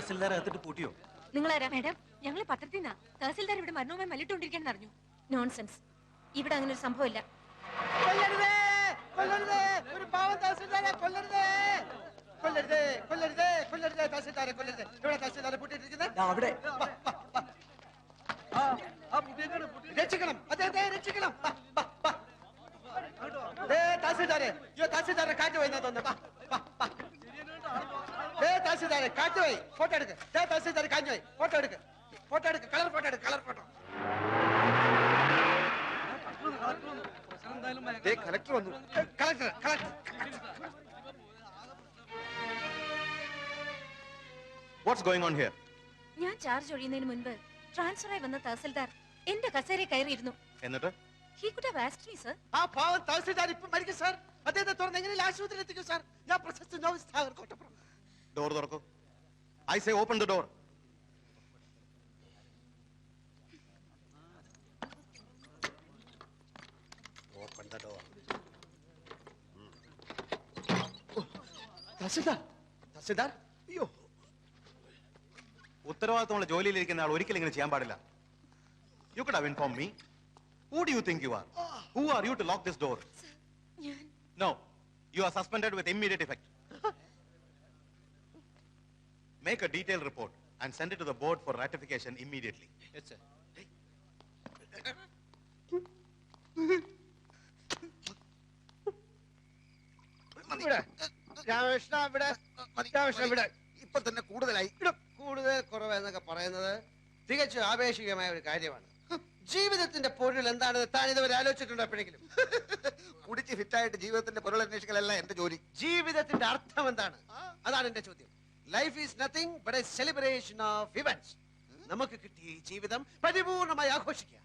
തഹസിൽദാർ അകത്തിട്ട് പൂട്ടിയോ? നിങ്ങളാരാ? മാഡം, ഞങ്ങൾ പത്രത്തിൽ നിന്നാ. തഹസിൽദാർ ഇവിടെ മരണവുമായി മല്ലിട്ടുകൊണ്ടിരിക്കാന്ന് അറിഞ്ഞു. നോൺസെൻസ്, ഇവിടെ അങ്ങനെ ഒരു സംഭവമില്ല. ഒരു പാവം തഹസിൽദാരെ കൊല്ലരുതേ, കൊല്ലരുതേ, കൊല്ലരുതേ, കൊല്ലരുതേ, തഹസിൽദാരെ കൊല്ലരുതേ. ഇവിടെ തഹസിൽദാരെ പൂട്ടിയിട്ടിരിക്കുന്നത് അവിടെ. രക്ഷിക്കണം, അദ്ദേഹത്തെ രക്ഷിക്കണം. തഹസിൽദാരെ, തഹസിൽദാരെ കാറ്റ് പോയി തോന്നുന്നു. തഹസിൽദാരെ കാറ്റ് പോയി, ഫോട്ടോ എടുക്ക്. തഹസിൽദാരെ കാറ്റ് പോയി, ഫോട്ടോ എടുക്ക്, ഫോട്ടോ എടുക്ക്, കളർ ഫോട്ടോ എടുക്ക്, കളർ ഫോട്ടോ. കളക്ടർ വന്നു. Collector, collector. What's going on here? ഞാൻ ചാർജ് ഒഴിയുന്നതിന് മുൻപ് ട്രാൻസ്ഫർ ആയി വന്ന തഹസിൽദാർ എന്റെ കസേരയിൽ കയറിയിരുന്നു. എന്നിട്ട് he could have asked me, sir. ആ പാവം തഹസിൽദാർ ഇപ്പൊ മരിക്കും സാർ. അദ്ദേഹത്തെ തുറന്ന് എങ്ങനെയും ആശുപത്രിയിൽ എത്തിക്കും സാർ. ഞാൻ പ്രശസ്ത നോവലിസ്റ്റ് സാഗർ കോട്ടപ്പുറം. ഡോർ തുറക്കൂ. I say open the door. Open the door. Tahsildar, tahsildar, അയ്യോ. ഉത്തരവാദിത്തമുള്ള ജോലിയിലിരിക്കുന്ന ആൾ ഒരിക്കലും ഇങ്ങനെ ചെയ്യാൻ പാടില്ല. You could have informed me. Who do you think you are? Who are you to lock this door? No, you are suspended with immediate effect. Make a detailed report and send it to the board for ratification immediately. Yes, sir. Ramakrishna ഇവിടെ, രാമകൃഷ്ണ ഇവിടെ. ഇപ്പൊ തന്നെ കൂടുതലായി. കൂടുതൽ കുറവ് എന്നൊക്കെ പറയുന്നത് തികച്ചും ആപേക്ഷികമായ ഒരു കാര്യമാണ്. ജീവിതത്തിന്റെ പൊരുൾ എന്താണെന്ന് താൻ ഇതുവരെ ആലോചിച്ചിട്ടുണ്ടോ എപ്പോഴെങ്കിലും? കുടിച്ച് ഫിറ്റായിട്ട് ജീവിതത്തിന്റെ പൊരുൾ അന്വേഷിക്കലല്ല എന്റെ ജോലി. ജീവിതത്തിന്റെ അർത്ഥം എന്താണ്? അതാണ് എന്റെ ചോദ്യം. Life is nothing but A celebration of events. നമുക്ക് കിട്ടിയ ഈ ജീവിതം പരിപൂർണമായി ആഘോഷിക്കുക.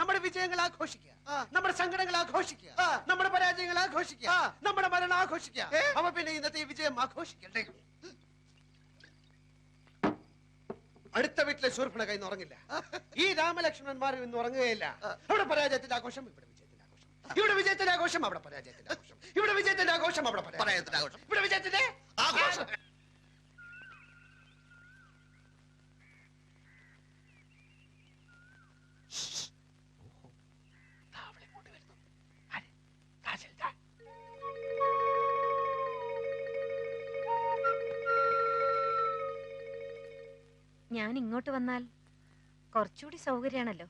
നമ്മുടെ വിജയങ്ങൾ ആഘോഷിക്കുക, നമ്മുടെ സങ്കടങ്ങൾ ആഘോഷിക്കുക, നമ്മുടെ പരാജയങ്ങൾ ആഘോഷിക്കുക, നമ്മുടെ മരണം ആഘോഷിക്കുക. അപ്പൊ പിന്നെ ഇന്നത്തെ ഈ വിജയം ആഘോഷിക്കണ്ടേ? അടുത്ത വീട്ടിലെ ശൂർപ്പണ കൈന്ന് ഉറങ്ങില്ല. ഈ രാമലക്ഷ്മണന്മാരും ഇന്ന് ഉറങ്ങുകയില്ല. അവിടെ പരാജയത്തിന്റെ ആഘോഷം, ഇവിടെ വിജയത്തിന്റെ ആഘോഷം. ഇവിടെ വിജയത്തിന്റെ ആഘോഷം, അവിടെ പരാജയത്തിന്റെ ആഘോഷം. ഇവിടെ വിജയത്തിന്റെ ആഘോഷം, അവിടെ പരാജയത്തിന്റെ ആഘോഷം. ഇവിടെ വിജയത്തിന്റെ ആഘോഷം. ഞാൻ ഇങ്ങോട്ട് വന്നാൽ കുറച്ചുകൂടി സൗകര്യമാണല്ലോ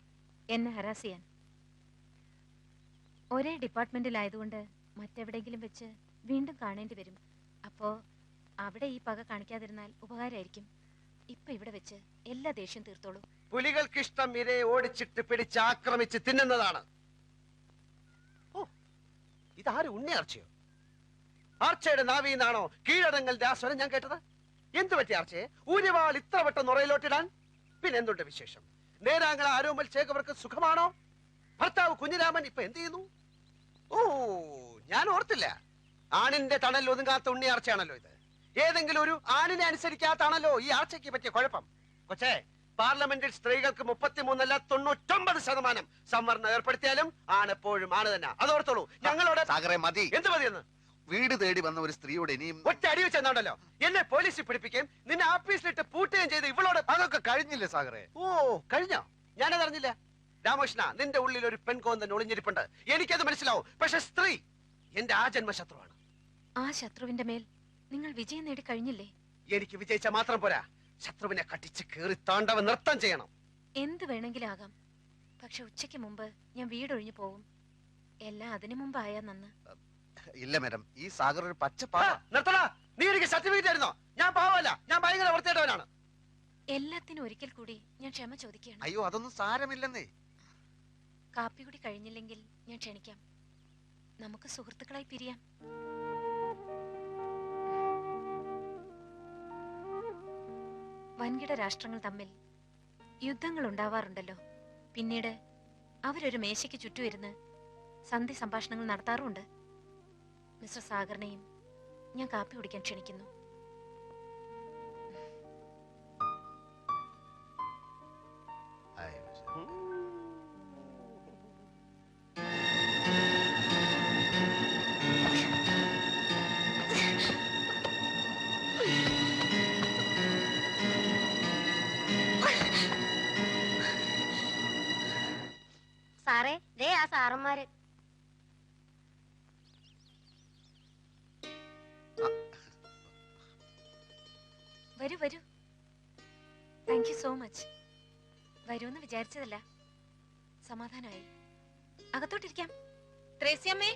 എന്നെ ഹരാസ് ചെയ്യാൻ. ഒരേ ഡിപ്പാർട്ട്മെന്റിലായതുകൊണ്ട് മറ്റെവിടെയെങ്കിലും വെച്ച് വീണ്ടും കാണേണ്ടി വരും. അപ്പോ അവിടെ ഈ പക കാണിക്കാതിരുന്നാൽ ഉപകാരമായിരിക്കും. ഇപ്പൊ ഇവിടെ വെച്ച് എല്ലാ ദേഷ്യം തീർത്തോളൂ. പുലികൾക്കിഷ്ടം ഇരയെ ഓടിച്ചിട്ട് പിടിച്ച് ആക്രമിച്ച് തിന്നുന്നതാണ്. ഓ, ഇതാരും ഉണ്ണി ആർച്ചയോ? ആർച്ചയുടെ നാവിന്നാണോ കീഴടങ്ങലിന്റെ ആ സ്വരം ഞാൻ കേട്ടത്? എന്തു പറ്റി ആർച്ചയെ ഊരിവാൾ ഇത്ര വട്ടം നുറയിലോട്ടിടാൻ? പിന്നെ എന്തുണ്ട് വിശേഷം? നേരാങ്ങൾ ആരോമൽ ചേകവർക്ക് സുഖമാണോ? ഭർത്താവ് കുഞ്ഞിരാമൻ ഇപ്പൊ എന്ത് ചെയ്യുന്നു? ഓ, ഞാൻ ഓർത്തില്ല. ആണിന്റെ തണൽ ഒതുങ്ങാത്ത ഉണ്ണി ആർച്ചയാണല്ലോ ഇത്. ഏതെങ്കിലും ഒരു ആണിനെ അനുസരിക്കാത്താണല്ലോ ഈ ആർച്ചയ്ക്ക് പറ്റിയ കുഴപ്പം. കൊച്ചേ, പാർലമെന്റിൽ സ്ത്രീകൾക്ക് 33 അല്ല 99% സംവരണം ഏർപ്പെടുത്തിയാലും ആണെപ്പോഴും ആണ് തന്നെ. അതോർത്തോളൂ. ഞങ്ങളോട് മതി. എന്ത് മതിയെന്ന്? വീട് തേടി വന്ന ഒരു സ്ത്രീയോട് ഇനിയും ഒറ്റ അടി വെച്ചെന്നാണല്ലോ എന്നെ പോലീസിൽ പിടിപ്പിക്കുകയും നിന്നെ ആഫീസിലിട്ട് പൂട്ടുകയും ചെയ്ത് ഇവളോട്. അതൊക്കെ കഴിഞ്ഞില്ലേ സാഗറെ? ഓ, കഴിഞ്ഞോ? ഞാനത് അറിഞ്ഞില്ല. രാമകൃഷ്ണ, നിന്റെ ഉള്ളിൽ ഒരു പെൺകോന്തൻ ഒളിഞ്ഞിരിപ്പുണ്ട്. എനിക്കത് മനസ്സിലാവും. പക്ഷെ സ്ത്രീ എന്റെ ആ ജന്മശത്രുവാണ്. ആ ശത്രുവിന്റെ മേൽ നിങ്ങൾ വിജയം നേടി കഴിഞ്ഞില്ലേ? എനിക്ക് വിജയിച്ച മാത്രം പോരാ, ശത്രുവിനെ കട്ടിച്ച് കേറി താണ്ടവ നൃത്തം ചെയ്യണം. എന്ത് വേണമെങ്കിലും ആകാം. പക്ഷെ ഉച്ചയ്ക്ക് മുമ്പ് ഞാൻ വീടൊഴിഞ്ഞു പോവും. എല്ലാം അതിനു മുമ്പായാ നന്ന്. ഇല്ല മാഡം, ഈ സാഗർ ഒരു പച്ച നിർത്തടാ. നീ എനിക്ക് സർട്ടിഫിക്കറ്റ് ആയിരുന്നോ? ഞാൻ പാവല്ല, ഞാൻ ഭയങ്കര വൃത്തിയായിട്ടവനാണ്. എല്ലാത്തിനും ഒരിക്കൽ കൂടി ഞാൻ ക്ഷമ ചോദിക്കുകയാണ്. അയ്യോ, അതൊന്നും സാരമില്ലെന്നേ. കാപ്പി കൂടി കഴിഞ്ഞില്ലെങ്കിൽ ഞാൻ ക്ഷണിക്കാം. നമുക്ക് സുഹൃത്തുക്കളായി പിരിയാം. വൻകിട രാഷ്ട്രങ്ങൾ തമ്മിൽ യുദ്ധങ്ങൾ ഉണ്ടാവാറുണ്ടല്ലോ. പിന്നീട് അവരൊരു മേശയ്ക്ക് ചുറ്റുമിരുന്ന് സന്ധി സംഭാഷണങ്ങൾ നടത്താറുമുണ്ട്. മിസ്റ്റർ സാഗറിനെയും ഞാൻ കാപ്പി കുടിക്കാൻ ക്ഷണിക്കുന്നു. സാറേ ദേ ആ സാറന്മാര്. വരൂ വരൂ. Thank you so much. വരുമെന്ന് വിചാരിച്ചതല്ല. സമാധാനായി. അകത്തോട്ടിരിക്കാം. ത്രേസ്യമ്മേ,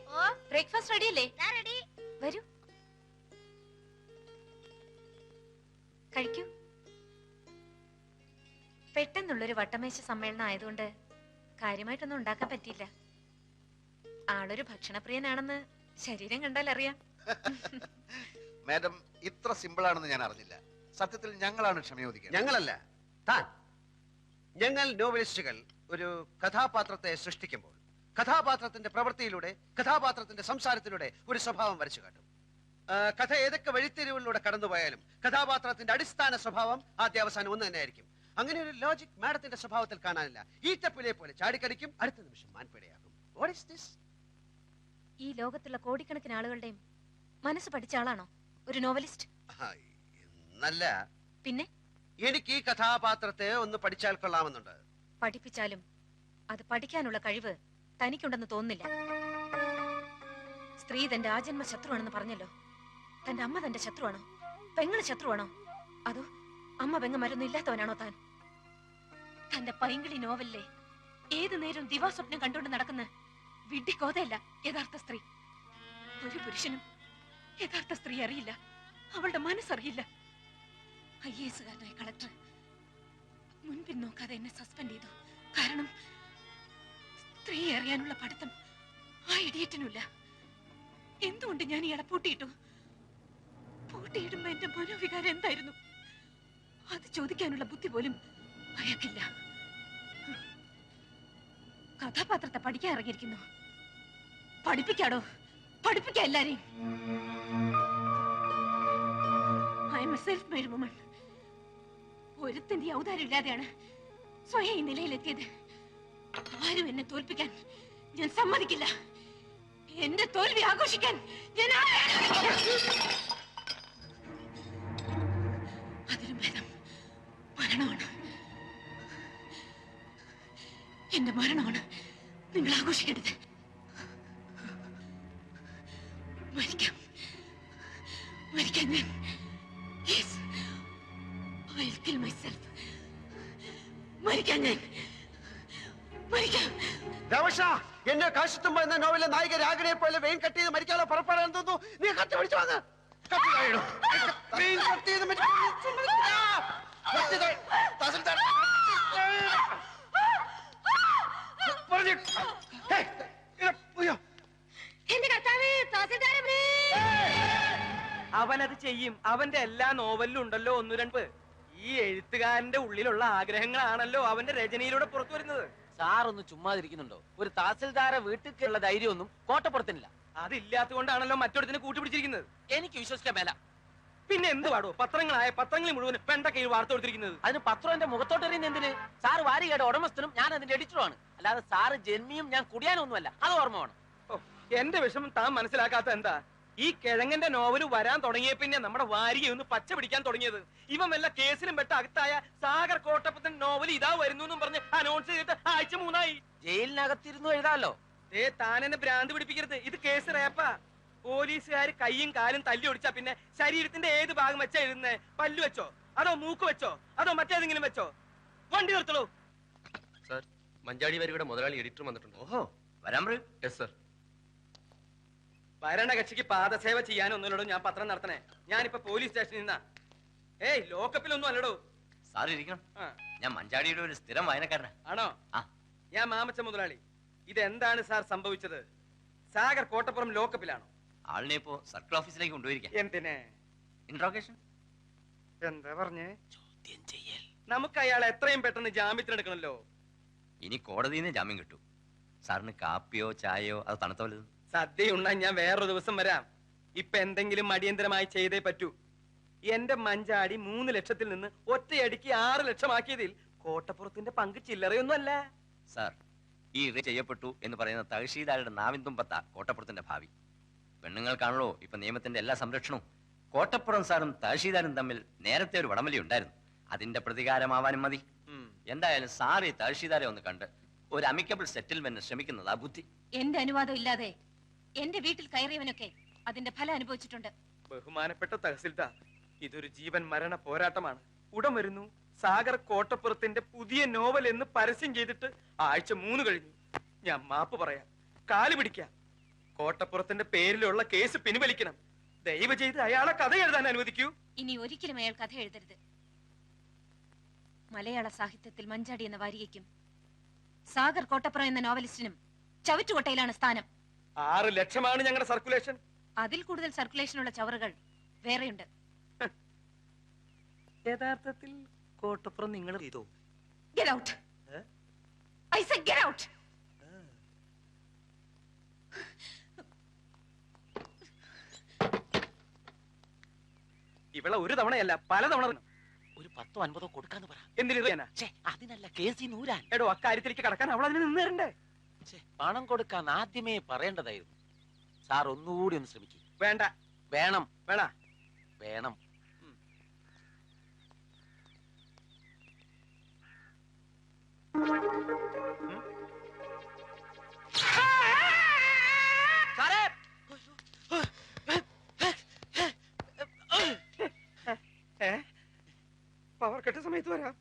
ബ്രേക്ക്ഫാസ്റ്റ് റെഡി അല്ലേ? റെഡി. വരൂ, കഴിക്കൂ. പെട്ടെന്നുള്ളൊരു വട്ടമേശ സമ്മേളനം ആയതുകൊണ്ട് കാര്യമായിട്ടൊന്നും ഉണ്ടാക്കാൻ പറ്റിയില്ല. ആളൊരു ഭക്ഷണപ്രിയനാണെന്ന് ശരീരം കണ്ടാൽ അറിയാം. മാഡം ഇത്ര സിമ്പിൾ ആണെന്ന് ഞാൻ അറിഞ്ഞില്ല. സത്യത്തിൽ ഞങ്ങളാണ് ക്ഷമയോദിക്കുന്നത്. ഞങ്ങളല്ല, താൻ. ഞങ്ങൾ നോവലിസ്റ്റുകൾ ഒരു കഥാപാത്രത്തെ സൃഷ്ടിക്കുമ്പോൾ കഥാപാത്രത്തിന്റെ പ്രവൃത്തിയിലൂടെ, കഥാപാത്രത്തിന്റെ സംസാരത്തിലൂടെ ഒരു സ്വഭാവം വരച്ചു കാട്ടും. കഥ ഏതൊക്കെ വഴിത്തിരിവുകളിലൂടെ കടന്നുപോയാലും കഥാപാത്രത്തിന്റെ അടിസ്ഥാന സ്വഭാവം ആദ്യാവസാനം ഒന്ന് തന്നെയായിരിക്കും. അങ്ങനെ ഒരു ലോജിക് മാഡത്തിന്റെ സ്വഭാവത്തിൽ കാണാനില്ല. ഈ ടപ്പിലെ പോലെ ചാടിക്കടിക്കും, അടുത്ത നിമിഷം മാൻപേടയാകും. What is this? ഈ ലോകത്തുള്ള കോടിക്കണക്കിന് ആളുകളുടെയും മനസ്സ് പഠിച്ച ആളാണോ ഒരു നോവലിസ്റ്റ്? എന്നല്ല, പിന്നെ എനിക്ക് ഈ കഥാപാത്രത്തെ ഒന്ന് പഠിച്ചാൽ കൊള്ളാമെന്നുണ്ട്. പഠിപ്പിച്ചാലും അത് പഠിക്കാനുള്ള കഴിവ് തനിക്കുണ്ടെന്ന് തോന്നുന്നില്ല. സ്ത്രീ തന്റെ ആജന്മ ശത്രുവാണെന്ന് പറഞ്ഞല്ലോ. തന്റെ അമ്മ തന്റെ ശത്രുവാണോ? പെങ്ങള് ശത്രുവാണോ? അതോ അമ്മ പെങ്ങന്മാരൊന്നും ഇല്ലാത്തവനാണോ താൻ? തന്റെ പൈങ്കിളി നോവലിലെ ഏതു നേരം ദിവാസ്വപ്നം കണ്ടുകൊണ്ട് നടക്കുന്ന വിഡ്ഢിക്കോതയല്ല യഥാർത്ഥ സ്ത്രീ. ഒരു പുരുഷനും യഥാർത്ഥ സ്ത്രീ അറിയില്ല, അവളുടെ മനസ്സറിയില്ല. IAS-കാരനായ കളക്ടർ മുൻപിൽ നോക്കാതെ എന്നെ സസ്പെൻഡ് ചെയ്തു. കാരണം സ്ത്രീ അറിയാനുള്ള പഠിത്തം ആ ഇഡിയറ്റിനുമില്ല. എന്തുകൊണ്ട് ഞാൻ ഇയാളെ പൂട്ടിയിട്ടു? പൂട്ടിയിടുമ്പോ എന്റെ മനോവികാരം എന്തായിരുന്നു? അത് ചോദിക്കാനുള്ള ബുദ്ധി പോലും അയാൾക്കില്ല. കഥാപാത്രത്തെ പഠിക്കാൻ ഇറങ്ങിയിരിക്കുന്നു. പഠിപ്പിക്കാടോ, പഠിപ്പിക്കാം എല്ലാരെയും. I am a self-made woman. ഒരുത്തിന്റെ ഔദാര്യം ഇല്ലാതെയാണ് സ്വയം ഈ നിലയിലെത്തിയത്. ആരും എന്നെ തോൽപ്പിക്കാൻ ഞാൻ സമ്മതിക്കില്ല. എന്റെ തോൽവി ആഘോഷിക്കാൻ ഞാൻ അതിലും ഭേദം മരണമാണ്. എന്റെ മരണമാണ് നിങ്ങൾ ആഘോഷിക്കേണ്ടത്. മരിക്കാം, മരിക്കാൻ ഞാൻ. Yes, I'll kill myself. മരിക്കാൻ ഞാൻ, മരിക്കാം. രമേശ, എന്നെ കാശത്തുമ്പോ എന്ന നോവലിലെ നായിക രാഗിനെ പോലെ വെയിൻ കട്ട് ചെയ്ത് മരിക്കാനുള്ള പുറപ്പെടാൻ തോന്നുന്നു. നീ കത്തി പിടിച്ചു വന്ന് വെയിൻ കട്ട് ചെയ്ത് അവനത് ചെയ്യും. അവന്റെ എല്ലാ നോവലിലും ഉണ്ടല്ലോ ഒന്ന് രണ്ട്. ഈ എഴുത്തുകാരന്റെ ഉള്ളിലുള്ള ആഗ്രഹങ്ങളാണല്ലോ അവന്റെ രചനയിലൂടെ പുറത്തു വരുന്നത്. സാറൊന്ന് ചുമ്മാതിരിക്കുന്നുണ്ടോ? ഒരു തഹസിൽദാരെ വീട്ടിലുള്ള ധൈര്യമൊന്നും കോട്ടപ്പുറത്തിനില്ല. അതില്ലാത്ത കൊണ്ടാണല്ലോ മറ്റൊരുത്തിന് കൂട്ടുപിടിച്ചിരിക്കുന്നത്. എനിക്ക് വിശ്വസിക്കാൻ മേല. പിന്നെ എന്ത് പാടോ? പത്രങ്ങളായ പത്രങ്ങളിൽ മുഴുവൻ പെണ്ട കയ്യിൽ വാർത്ത കൊടുത്തിരിക്കുന്നത്. അതിന് പത്രം എന്റെ മുഖത്തോട്ട് എറിയുന്ന എന്തിന്? സാറ് വാരികയുടെ ഉടമസ്ഥനും ഞാൻ അതിന്റെ എഡിറ്ററുമാണ്. അല്ലാതെ സാറ് ജന്മിയും ഞാൻ കുടിയാനൊന്നുമല്ല. അത് ഓർമ്മ വേണം. എന്റെ വിഷമം താൻ മനസ്സിലാക്കാത്ത എന്താ? ഈ കിഴങ്ങന്റെ നോവല് വരാൻ തുടങ്ങിയ പിന്നെ നമ്മുടെ വാരിക ഒന്ന് പച്ച പിടിക്കാൻ തുടങ്ങിയത്. ഇവൻ വല്ല കേസിലും പെട്ട അകത്തായ സാഗർ കോട്ടപ്പത്തിന്റെ നോവൽ ഇതാ വരുന്നു എന്നും പറഞ്ഞ് അനൗൺസ് ചെയ്തിട്ട് ആഴ്ച 3 ജയിലിനകത്തിരുന്നു എഴുതാമല്ലോ. താനെന്നെ ഭ്രാന്ത് പിടിപ്പിക്കരുത്. ഇത് കേസ് റേപ്പാ. പോലീസുകാർ കയ്യും കാലും തല്ലി ഒടിച്ചാ പിന്നെ ശരീരത്തിന്റെ ഏത് ഭാഗം വെച്ചാ എഴുതുന്നേ? പല്ലു വെച്ചോ, അതോ മൂക്ക് വെച്ചോ, അതോ മറ്റേതെങ്കിലും വെച്ചോ? വണ്ടി നിർത്തുള്ളൂ. സർ, മഞ്ചാടി വരിയുടെ മുതലാളി എഡിറ്റർ വന്നിട്ടുണ്ട്. ഓഹോ, വരാൻ പറയൂ. Yes sir. ഭരണകക്ഷിക്ക് പാദസേവ ചെയ്യാനൊന്നുമില്ലടോ ഞാൻ പത്രം നടത്തണേ. ഞാനിപ്പോ പോലീസ് സ്റ്റേഷനിൽ നിന്നാ. ലോക്കപ്പിലൊന്നും അല്ലടോ. സാർ ഇരിക്കണം. ഞാൻ മഞ്ചാടിയുടെ ഒരു സ്ഥിരം വായനക്കാരനാ. ആണോ? ഞാൻ മാമച്ച മുതലാളി. ഇതെന്താണ് സാർ സംഭവിച്ചത്? സാഗർ കോട്ടപ്പുറം ലോക്കപ്പിലാണോ? ആളിനെ ഇപ്പോ സർക്കിൾ ഓഫീസിലേക്ക് കൊണ്ടുപോയിരിക്കാം. എന്തിനെ? ഇന്ററോഗേഷൻ. എന്താ പറഞ്ഞേ? ചോദ്യം ചെയ്യൽ. നമുക്ക് അയാളെ എത്രയും പെട്ടെന്ന് ജാമ്യത്തിനെടുക്കണല്ലോ. ഇനി കോടതിയിൽ നിന്ന് ജാമ്യം കിട്ടൂ. സാറിന് കാപ്പിയോ ചായയോ അത് തണുത്ത വല്ലതും? സദ്യ ഉണ്ണാൻ ഞാൻ വേറൊരു ദിവസം വരാം. ഇപ്പൊ എന്തെങ്കിലും അടിയന്തരമായി ചെയ്തേ പറ്റൂ. എന്റെ മഞ്ചാടി 3 ലക്ഷത്തിൽ നിന്ന് ഒറ്റയടിക്ക് 6 ലക്ഷമാക്കിയതിൽ കോട്ടപ്പുറത്തിന്റെ പങ്ക് ചില്ലറയൊന്നും അല്ല. സാർ, ഈ ചെയ്യപ്പെട്ടു എന്ന് പറയുന്ന തഹസീൽദാരുടെ നാവിൻ തുമ്പത്ത കോട്ടപ്പുറത്തിന്റെ ഭാവി. പെണ്ണുങ്ങൾക്കാണല്ലോ ഇപ്പൊ നിയമത്തിന്റെ എല്ലാ സംരക്ഷണവും. കോട്ടപ്പുറം സാറും തഹസീൽദാരും തമ്മിൽ നേരത്തെ ഒരു വടംവലി ഉണ്ടായിരുന്നു. അതിന്റെ പ്രതികാരമാവാനും മതി. എന്തായാലും സാർ ഈ തഹസീൽദാരെ ഒന്ന് കണ്ട് ഒരു അമിക്കബിൾ സെറ്റിൽമെന്റ് ശ്രമിക്കുന്നതാ ബുദ്ധി. എന്റെ അനുവാദം ഇല്ലാതെ എന്റെ വീട്ടിൽ കയറിയവനൊക്കെ അതിന്റെ ഫലം അനുഭവിച്ചിട്ടുണ്ട്. ബഹുമാനപ്പെട്ട തഹസിൽദാർ, ഇതൊരു ജീവൻ മരണ പോരാട്ടമാണ്. ഉടൻ വരുന്നു സാഗർ കോട്ടപ്പുറത്തിന്റെ പുതിയ നോവൽ എന്ന് പരസ്യം ചെയ്തിട്ട് ആഴ്ച 3 കഴിഞ്ഞു. ഞാൻ മാപ്പ് പറയാം, കാല് പിടിക്കാം. കോട്ടപ്പുറത്തിന്റെ പേരിലുള്ള കേസ് പിൻവലിക്കണം. ദയവ് ചെയ്ത് അയാളെ കഥ എഴുതാൻ അനുവദിക്കൂ. ഇനി ഒരിക്കലും അയാൾ കഥ എഴുതരുത്. മലയാള സാഹിത്യത്തിൽ മഞ്ചാടി എന്ന വാരികയ്ക്കും സാഗർ കോട്ടപ്പുറം എന്ന നോവലിസ്റ്റിനും ചവറ്റുകൊട്ടയിലാണ് സ്ഥാനം. 6 ലക്ഷമാണ് ഞങ്ങളുടെ സർക്കുലേഷൻ. അതിൽ കൂടുതൽ സർക്കുലേഷനുള്ള ചവറുകൾ വേറെയുണ്ട്. യഥാർത്ഥത്തിൽ കോട്ടപ്പുറം നിങ്ങൾ ചെയ്തോ? Get out. I said get out. ഇവളെ ഒരു തവണയല്ല പല തവണ. ഒരു 10 50 കൊടുക്കാന്ന് പറ. എന്തിനാ? അതിനല്ല കേസി നൂരാൻ. എടോ, അക്കാര്യത്തിലേക്ക് കടക്കാൻ അവൾ അതിന് നിന്ന് തരണ്ടേ? പണം കൊടുക്കാൻ ആദ്യമേ പറയേണ്ടതായിരുന്നു. സാർ ഒന്നുകൂടി ഒന്ന് ശ്രമിക്കും. വേണ്ട. വേണം. വേണ. വേണം. സാറേ, പവർ കട്ട് സമയത്ത് വരാം.